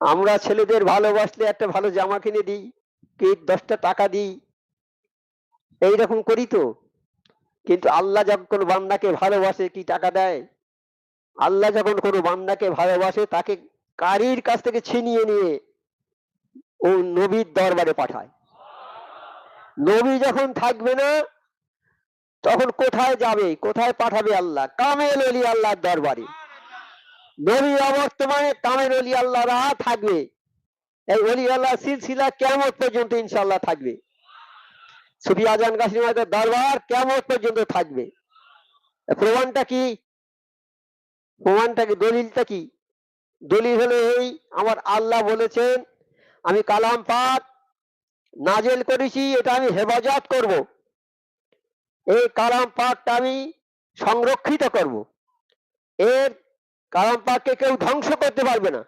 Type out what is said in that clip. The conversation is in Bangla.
আমরা ছেলেদের ভালোবাসলে একটা ভালো জামা কিনে দিই, কি 10টা টাকা দিই, এইরকম করি তো। কিন্তু আল্লাহ যখন কোনো বান্দাকে ভালোবাসে কি টাকা দেয়? আল্লাহ যখন কোনো বান্দাকে ভালোবাসে তাকে কারীর কাছ থেকে ছিনিয়ে নিয়ে ও নবীর দরবারে পাঠায়। নবী যখন থাকবে না তখন কোথায় যাবে, কোথায় পাঠাবে আল্লাহ? কামেল অলি আল্লাহর দরবারে। নবী অবর্তমানে কামেল অলি আল্লাহরা থাকবে। এই অলি আল্লাহ সিলসিলা কিয়ামত পর্যন্ত ইনশাআল্লাহ থাকবে। সুফি আজান গাছী মাদের দরবার কিয়ামত পর্যন্ত থাকবে। প্রমাণটা কি? প্রমাণটা কি? দলিলটা কি? দলিল হলো এই, আমার আল্লাহ বলেছেন আমি কালাম পাক নাজেল করেছি, এটা আমি হেফাজত করব। এই কালাম পাকটা আমি সংরক্ষিত করব। এর কালাম পাককে কেউ ধ্বংস করতে পারবে না।